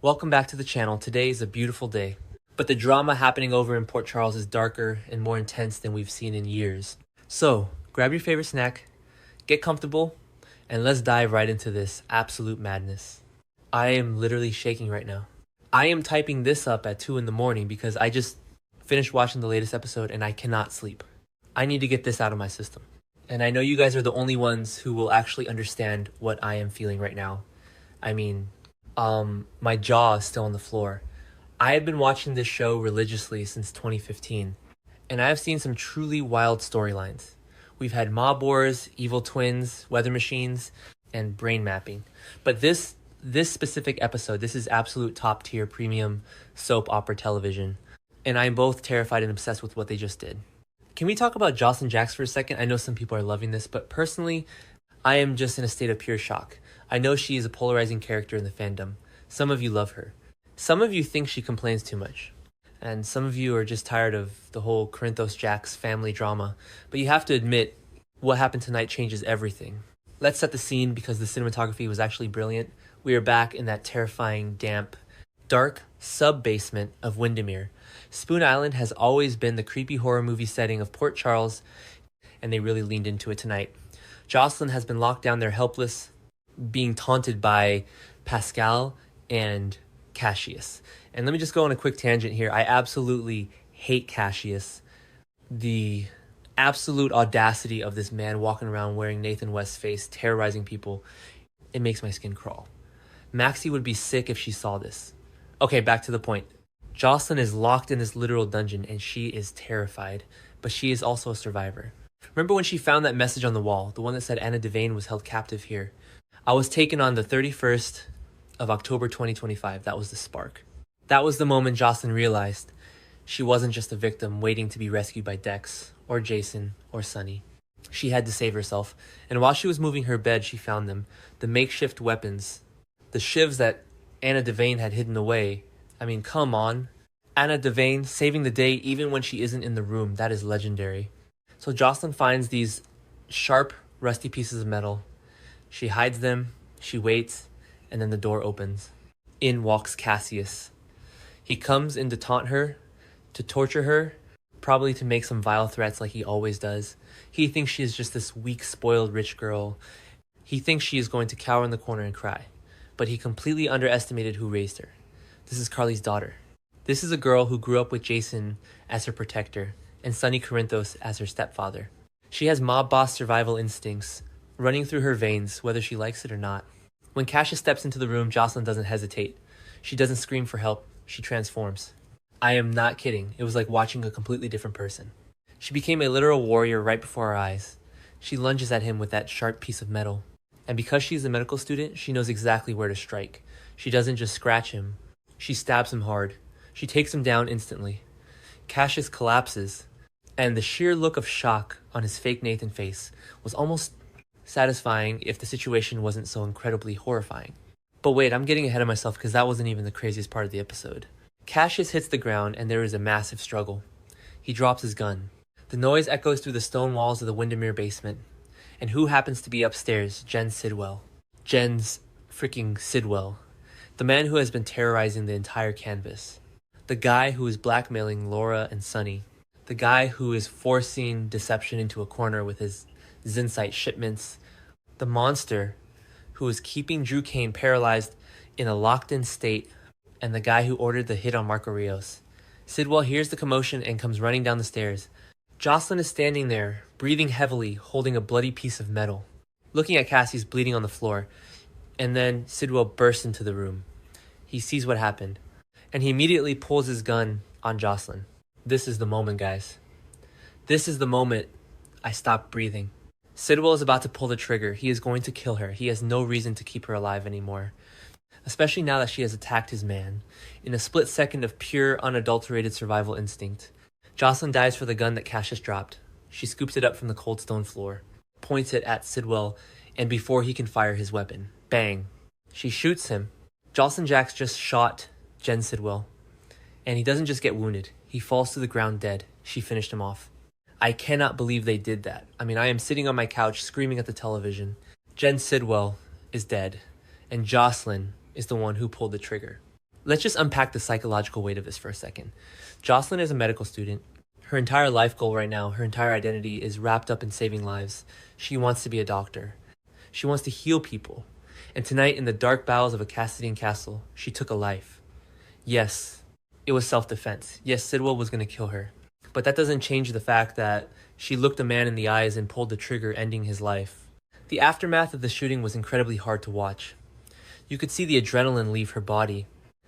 Welcome back to the channel. Today is a beautiful day, but the drama happening over in Port Charles is darker and more intense than we've seen in years. So, grab your favorite snack, get comfortable, and let's dive right into this absolute madness. I am literally shaking right now. I am typing this up at 2 in the morning because I just finished watching the latest episode and I cannot sleep. I need to get this out of my system. And I know you guys are the only ones who will actually understand what I am feeling right now. I mean, my jaw is still on the floor. I have been watching this show religiously since 2015, and I have seen some truly wild storylines. We've had mob wars, evil twins, weather machines, and brain mapping. But this specific episode, this is absolute top tier premium soap opera television, and I'm both terrified and obsessed with what they just did. Can we talk about Jocelyn Jacks for a second? I know some people are loving this, but personally, I am just in a state of pure shock. I know she is a polarizing character in the fandom. Some of you love her. Some of you think she complains too much. And some of you are just tired of the whole Corinthos Jacks family drama. But you have to admit, what happened tonight changes everything. Let's set the scene because the cinematography was actually brilliant. We are back in that terrifying, damp, dark sub-basement of Wyndemere. Spoon Island has always been the creepy horror movie setting of Port Charles, and they really leaned into it tonight. Jocelyn has been locked down there helpless, being taunted by Pascal and Cassius. And let me just go on a quick tangent here. I absolutely hate Cassius. The absolute audacity of this man walking around wearing Nathan West's face, terrorizing people, it makes my skin crawl. Maxie would be sick if she saw this. Okay, back to the point. Jocelyn is locked in this literal dungeon and she is terrified, but she is also a survivor. Remember when she found that message on the wall, the one that said Anna Devane was held captive here? I was taken on the 31st of October 2025. That was the spark. That was the moment Jocelyn realized she wasn't just a victim waiting to be rescued by Dex or Jason or Sunny. She had to save herself, and while she was moving her bed, she found them. The makeshift weapons, the shivs that Anna Devane had hidden away. I mean, come on. Anna Devane saving the day even when she isn't in the room. That is legendary. So Jocelyn finds these sharp, rusty pieces of metal. She hides them, she waits, and then the door opens. In walks Cassius. He comes in to taunt her, to torture her, probably to make some vile threats like he always does. He thinks she is just this weak, spoiled rich girl. He thinks she is going to cower in the corner and cry. But he completely underestimated who raised her. This is Carly's daughter. This is a girl who grew up with Jason as her protector and Sonny Corinthos as her stepfather. She has mob boss survival instincts running through her veins, whether she likes it or not. When Cassius steps into the room, Jocelyn doesn't hesitate. She doesn't scream for help. She transforms. I am not kidding. It was like watching a completely different person. She became a literal warrior right before our eyes. She lunges at him with that sharp piece of metal. And because she's a medical student, she knows exactly where to strike. She doesn't just scratch him. She stabs him hard. She takes him down instantly. Cassius collapses, and the sheer look of shock on his fake Nathan face was almost satisfying if the situation wasn't so incredibly horrifying. But wait, I'm getting ahead of myself because that wasn't even the craziest part of the episode. Cassius hits the ground and there is a massive struggle. He drops his gun. The noise echoes through the stone walls of the Wyndemere basement. And who happens to be upstairs? Jen Sidwell. Jen's freaking Sidwell. The man who has been terrorizing the entire canvas. The guy who is blackmailing Laura and Sunny. The guy who is forcing deception into a corner with his Zinsight shipments. The monster who is keeping Drew Kane paralyzed in a locked-in state. And the guy who ordered the hit on Marco Rios. Sidwell hears the commotion and comes running down the stairs. Jocelyn is standing there, breathing heavily, holding a bloody piece of metal. Looking at Cassius bleeding on the floor. And then Sidwell bursts into the room. He sees what happened. And he immediately pulls his gun on Jocelyn. This is the moment, guys. This is the moment I stopped breathing. Sidwell is about to pull the trigger. He is going to kill her. He has no reason to keep her alive anymore. Especially now that she has attacked his man. In a split second of pure, unadulterated survival instinct. Jocelyn dives for the gun that Cassius dropped. She scoops it up from the cold stone floor, points it at Sidwell, and before he can fire his weapon, bang. She shoots him. Jocelyn Jacks just shot Jen Sidwell. And he doesn't just get wounded. He falls to the ground dead. She finished him off. I cannot believe they did that. I mean, I am sitting on my couch screaming at the television. Jen Sidwell is dead. And Jocelyn is the one who pulled the trigger. Let's just unpack the psychological weight of this for a second. Jocelyn is a medical student. Her entire life goal right now, her entire identity is wrapped up in saving lives. She wants to be a doctor. She wants to heal people. And tonight, in the dark bowels of a Cassidian castle, she took a life. Yes, it was self-defense. Yes, Sidwell was going to kill her. But that doesn't change the fact that she looked a man in the eyes and pulled the trigger, ending his life. The aftermath of the shooting was incredibly hard to watch. You could see the adrenaline leave her body,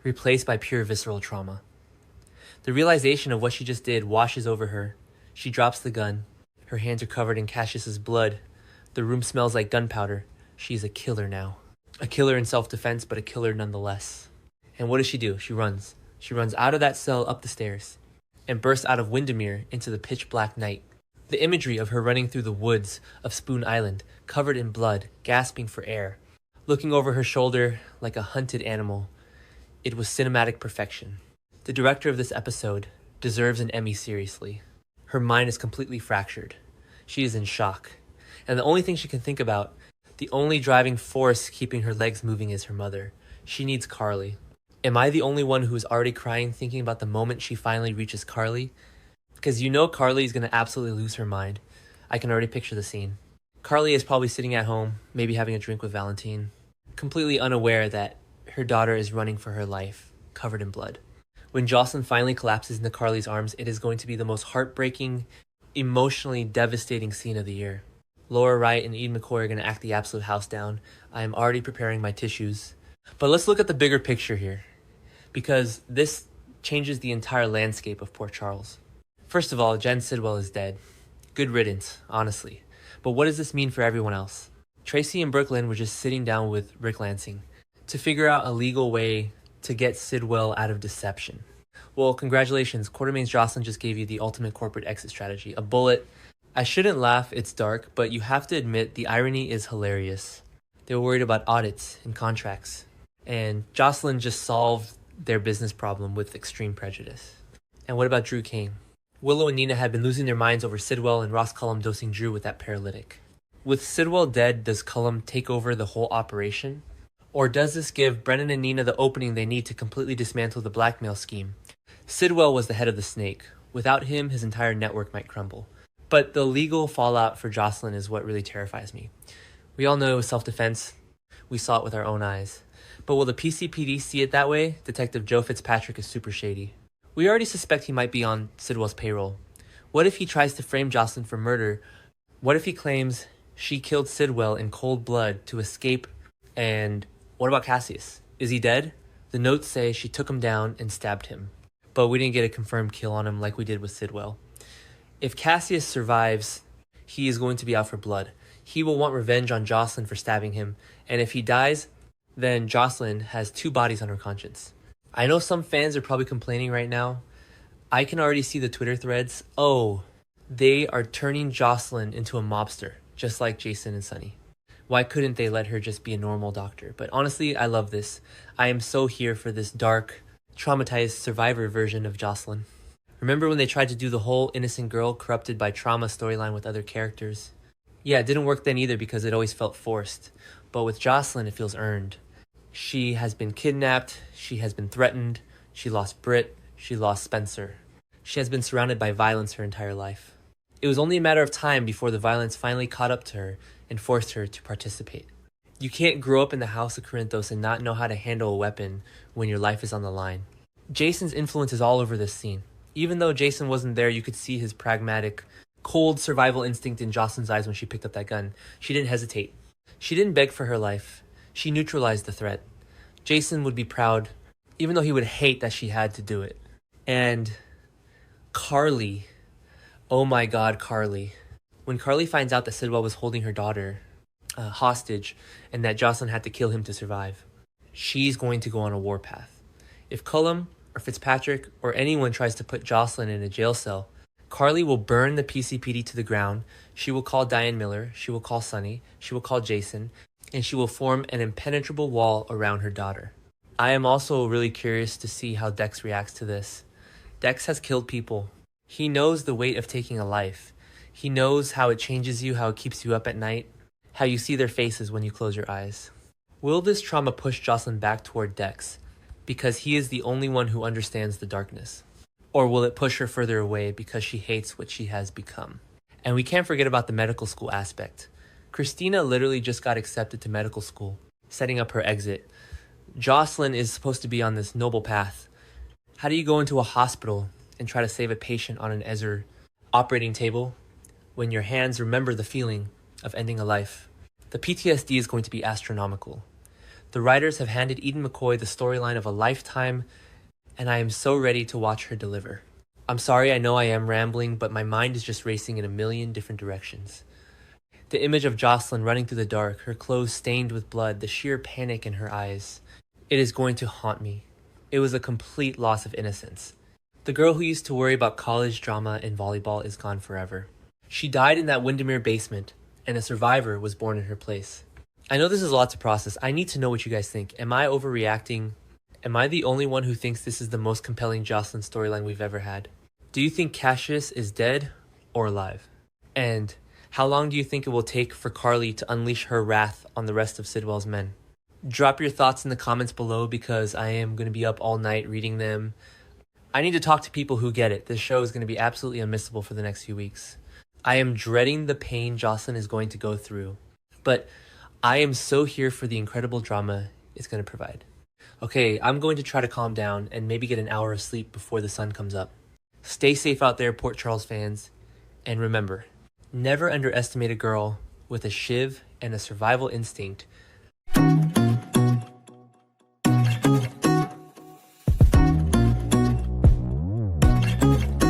replaced by pure visceral trauma. The realization of what she just did washes over her. She drops the gun. Her hands are covered in Cassius's blood. The room smells like gunpowder. She's a killer now. A killer in self-defense, but a killer nonetheless. And what does she do? She runs. She runs out of that cell up the stairs and bursts out of Wyndemere into the pitch black night. The imagery of her running through the woods of Spoon Island, covered in blood, gasping for air, looking over her shoulder like a hunted animal. It was cinematic perfection. The director of this episode deserves an Emmy seriously. Her mind is completely fractured. She is in shock. And the only thing she can think about, the only driving force keeping her legs moving is her mother. She needs Carly. Am I the only one who is already crying thinking about the moment she finally reaches Carly? Because you know Carly is going to absolutely lose her mind. I can already picture the scene. Carly is probably sitting at home, maybe having a drink with Valentine, completely unaware that her daughter is running for her life, covered in blood. When Jocelyn finally collapses into Carly's arms, it is going to be the most heartbreaking, emotionally devastating scene of the year. Laura Wright and Ian McCoy are going to act the absolute house down. I am already preparing my tissues. But let's look at the bigger picture here, because this changes the entire landscape of Port Charles. First of all, Jen Sidwell is dead. Good riddance, honestly. But what does this mean for everyone else? Tracy and Brooklyn were just sitting down with Rick Lansing to figure out a legal way to get Sidwell out of deception. Well, congratulations, Quartermain's Jocelyn just gave you the ultimate corporate exit strategy, a bullet. I shouldn't laugh, it's dark, but you have to admit the irony is hilarious. They were worried about audits and contracts, and Jocelyn just solved their business problem with extreme prejudice. And what about Drew Kane? Willow and Nina had been losing their minds over Sidwell and Ross Cullum dosing Drew with that paralytic. With Sidwell dead, does Cullum take over the whole operation? Or does this give Brennan and Nina the opening they need to completely dismantle the blackmail scheme? Sidwell was the head of the snake. Without him, his entire network might crumble. But the legal fallout for Jocelyn is what really terrifies me. We all know it was self-defense. We saw it with our own eyes. But will the PCPD see it that way? Detective Joe Fitzpatrick is super shady. We already suspect he might be on Sidwell's payroll. What if he tries to frame Jocelyn for murder? What if he claims she killed Sidwell in cold blood to escape? And what about Cassius? Is he dead? The notes say she took him down and stabbed him. But we didn't get a confirmed kill on him like we did with Sidwell. If Cassius survives, he is going to be out for blood. He will want revenge on Jocelyn for stabbing him. And if he dies, then Jocelyn has 2 bodies on her conscience. I know some fans are probably complaining right now. I can already see the Twitter threads. Oh, they are turning Jocelyn into a mobster, just like Jason and Sunny. Why couldn't they let her just be a normal doctor? But honestly, I love this. I am so here for this dark, traumatized survivor version of Jocelyn. Remember when they tried to do the whole innocent girl corrupted by trauma storyline with other characters? Yeah, it didn't work then either because it always felt forced. But with Jocelyn, it feels earned. She has been kidnapped, she has been threatened, she lost Britt, she lost Spencer. She has been surrounded by violence her entire life. It was only a matter of time before the violence finally caught up to her and forced her to participate. You can't grow up in the House of Corinthos and not know how to handle a weapon when your life is on the line. Jason's influence is all over this scene. Even though Jason wasn't there, you could see his pragmatic, cold survival instinct in Jocelyn's eyes when she picked up that gun. She didn't hesitate. She didn't beg for her life. She neutralized the threat. Jason would be proud, even though he would hate that she had to do it. And Carly, oh my God, Carly. When Carly finds out that Sidwell was holding her daughter hostage and that Jocelyn had to kill him to survive, she's going to go on a warpath. If Cullum or Fitzpatrick or anyone tries to put Jocelyn in a jail cell, Carly will burn the PCPD to the ground. She will call Diane Miller, she will call Sunny, she will call Jason, and she will form an impenetrable wall around her daughter. I am also really curious to see how Dex reacts to this. Dex has killed people. He knows the weight of taking a life. He knows how it changes you, how it keeps you up at night, how you see their faces when you close your eyes. Will this trauma push Jocelyn back toward Dex? because he is the only one who understands the darkness? Or will it push her further away because she hates what she has become? And we can't forget about the medical school aspect. Christina literally just got accepted to medical school, setting up her exit. Jocelyn is supposed to be on this noble path. How do you go into a hospital and try to save a patient on an Ezer operating table when your hands remember the feeling of ending a life? The PTSD is going to be astronomical. The writers have handed Eden McCoy the storyline of a lifetime, and I am so ready to watch her deliver. I'm sorry, I know I am rambling, but my mind is just racing in a million different directions. The image of Jocelyn running through the dark, her clothes stained with blood, the sheer panic in her eyes. It is going to haunt me. It was a complete loss of innocence. The girl who used to worry about college drama and volleyball is gone forever. She died in that Wyndemere basement, and a survivor was born in her place. I know this is a lot to process. I need to know what you guys think. Am I overreacting? Am I the only one who thinks this is the most compelling Jocelyn storyline we've ever had? Do you think Cassius is dead or alive? And how long do you think it will take for Carly to unleash her wrath on the rest of Sidwell's men? Drop your thoughts in the comments below because I am going to be up all night reading them. I need to talk to people who get it. This show is going to be absolutely unmissable for the next few weeks. I am dreading the pain Jocelyn is going to go through, but I am so here for the incredible drama it's going to provide. Okay, I'm going to try to calm down and maybe get an hour of sleep before the sun comes up. Stay safe out there, Port Charles fans, and remember, never underestimate a girl with a shiv and a survival instinct.